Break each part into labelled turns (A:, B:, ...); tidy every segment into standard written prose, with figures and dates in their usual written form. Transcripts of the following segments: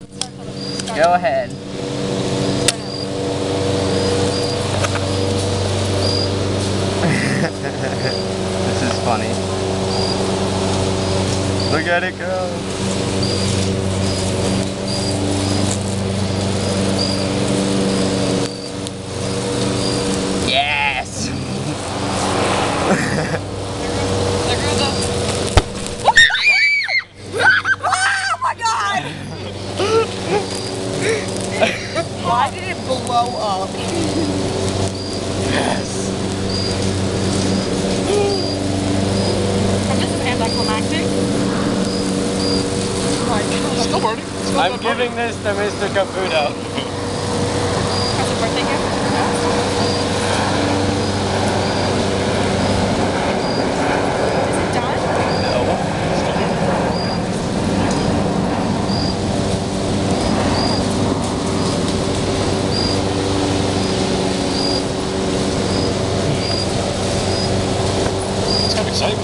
A: Go ahead. This is funny. Look at it go. Yes!
B: There goes up. Oh my god! Why did it blow up?
A: Yes.
B: This is anticlimactic. Oh my god.
C: Still burning.
A: I'm giving this to Mr. Caputo.
B: That's a birthday gift? Is it done?
A: No.
C: It's kind of exciting.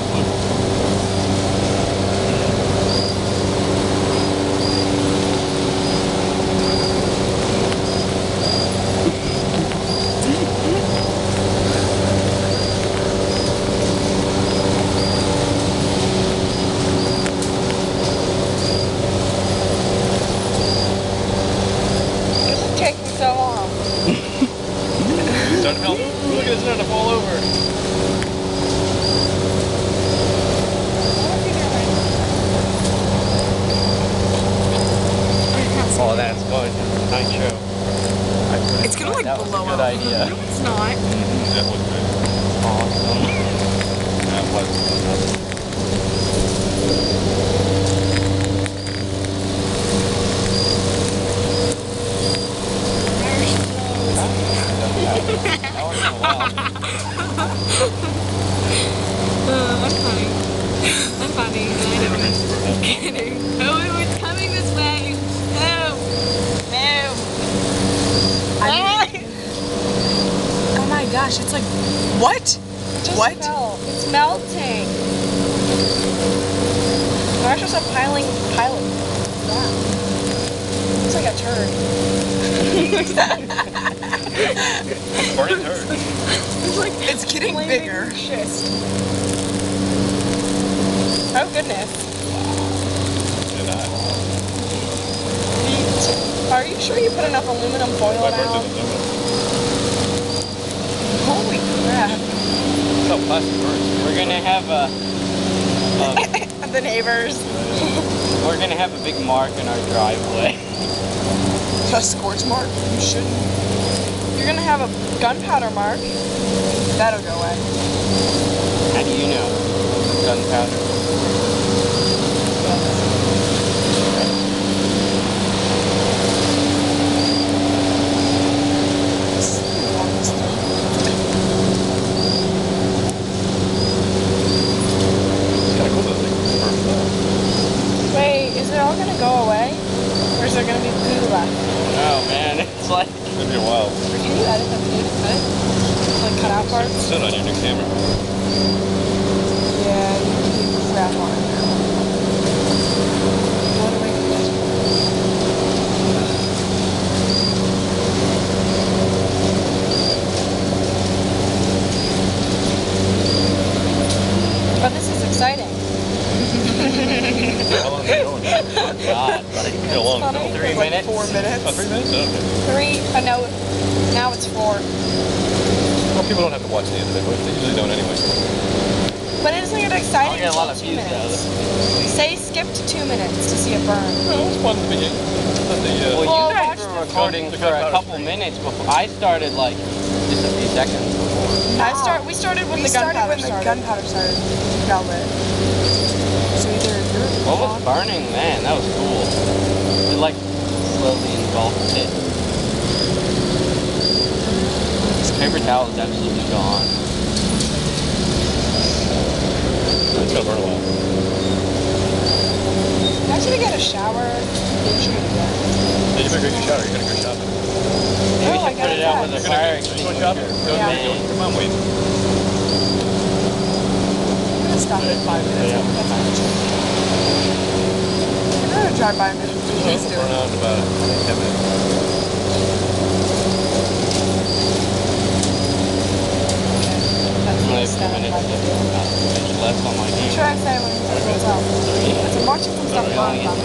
B: This is taking so long.
C: It's starting to melt. Look at it, it's starting to fall over.
A: Oh, that's going to the night show.
B: It's gonna like
A: That was a
B: blow
A: good
B: up.
A: idea.
B: No, it's not.
C: That was good.
A: Awesome.
C: That was good.
B: I'm funny. I'm funny, and I know it. I'm kidding. Oh, it's coming this way. No. No.
D: Oh my gosh, it's like, what?
B: Just
D: What?
B: fell. It's melting. Gosh, just a piling. Wow. Looks like a turd.
C: Burning turd.
B: It's like
D: It's getting
B: flaming
D: bigger.
B: schist. Oh goodness.
C: And
B: Are you sure you put enough aluminum foil
C: my
B: down?
C: birthday was
B: Holy crap.
C: That's how plastic burns.
A: We're gonna have
B: The neighbors.
A: we're gonna have a big mark in our driveway.
D: A scorch mark? You shouldn't.
B: You're gonna have a gunpowder mark.
D: That'll go away.
A: How do you know? Gunpowder.
C: It's kind of cool that thing burns up.
B: Wait, is it all gonna go away? Or is there gonna be goo left?
A: Oh man, it's like
C: It's gonna be a while.
B: Or can you edit the video to cut? Like cut out parts?
C: Sit on your new camera.
B: Yeah, you can crap on it now. What do we do? But this is exciting.
C: How long is it going?
A: oh god, buddy.
C: How long?
B: Funny.
A: 3
D: Like
A: minutes.
D: 4 minutes.
C: Oh, 3 minutes? Okay.
B: 3, no, now it's 4.
C: Well, people don't have to watch the end of it, but they usually don't anyway.
B: But isn't it
A: I'll
B: exciting
A: get a lot
B: until
A: of
B: 2
A: views out of
B: minutes?
A: it.
B: Say skip to 2 minutes to see it burn.
C: Well, it was fun at the beginning. But
A: Well,
B: Well,
A: you guys
B: watch
A: were
B: the-
A: recording
C: the
A: for a
C: gunpowder
A: couple
C: stream.
A: minutes before I started, like just a few seconds before.
B: We started when
D: We
B: the
D: started
B: gunpowder
D: when the
B: started.
D: gunpowder started. Got lit. So either you're
A: What was burning then? That was cool. It like slowly engulfed it. This paper towel is absolutely gone.
C: it's gonna burn a while.
B: Actually, get a shower.
C: Yeah, you better go shower. You're gonna go shopping.
A: Maybe we
B: Oh, I
A: should
B: got
A: put it
B: it
A: out
B: back.
A: with a
C: You're
A: fire
C: going
A: extinguisher.
C: shopping? Go,
B: Yeah.
C: Your mom waiting.
D: gonna stop at 5 minutes.
A: Yeah.
D: That's not much. We're gonna gonna drive by and do
C: We're
D: it.
C: out in about 10 minutes.
A: Only a few minutes left on my game.
D: Try to say when it goes out. I'm watching some stuff
A: Sorry,
D: on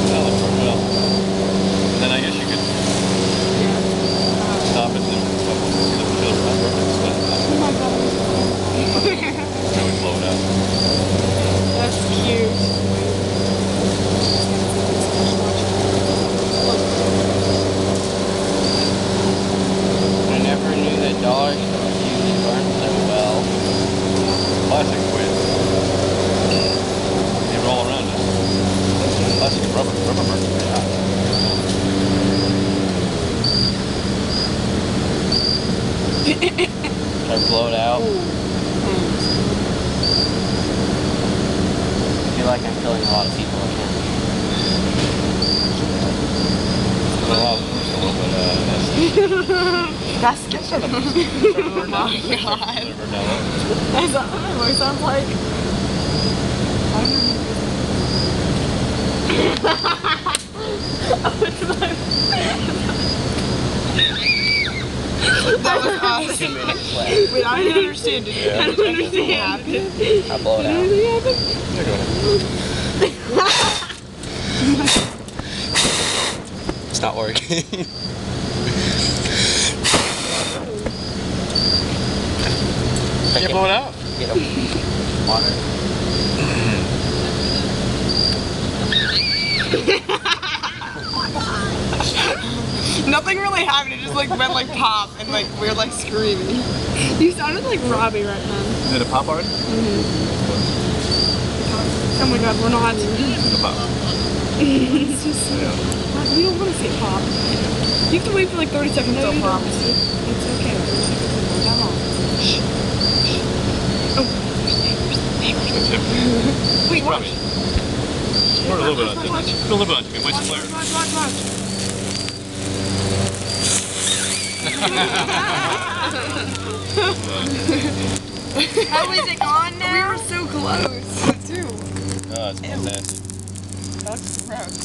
C: That looks pretty well. Then I guess you could stop it and then blow it out.
B: That's cute.
A: I never knew that dollar stores usually burn so well.
C: Plastic quid. They roll around us. Plastic and rubber. Rubber burns pretty hot.
A: Should I blow it out? I feel like I'm killing a lot of people again.
C: A little bit,
D: That's good.
B: Oh my god. That's what my voice sounds like.
D: That was awesome.
A: 2 minutes left.
D: Wait, I didn't understand it.
C: Yeah.
B: I don't understand.
A: I'll blow it out.
B: Anything happen?
C: Yeah, go ahead.
A: It's not working.
C: Can't blow it out.
A: Get a water.
D: Nothing really happened. It just like went like pop and like we were like screaming.
B: You sounded like Robbie right now.
C: Is it a pop already?
B: Oh my god, we're not.
C: It's a pop.
B: It's just.
C: Yeah.
B: We don't want to say pop. You have to wait for like 30 seconds till pop. It's okay. 30 seconds is not that long. Oh,
C: That's it.
B: wait, watch.
C: Probably. Pour a little bit on it. Put a little bit on it. It might flare.
B: Watch.
D: How is it gone now?
B: We were so close.
D: Too.
C: Oh, it's fantastic.
D: That's gross.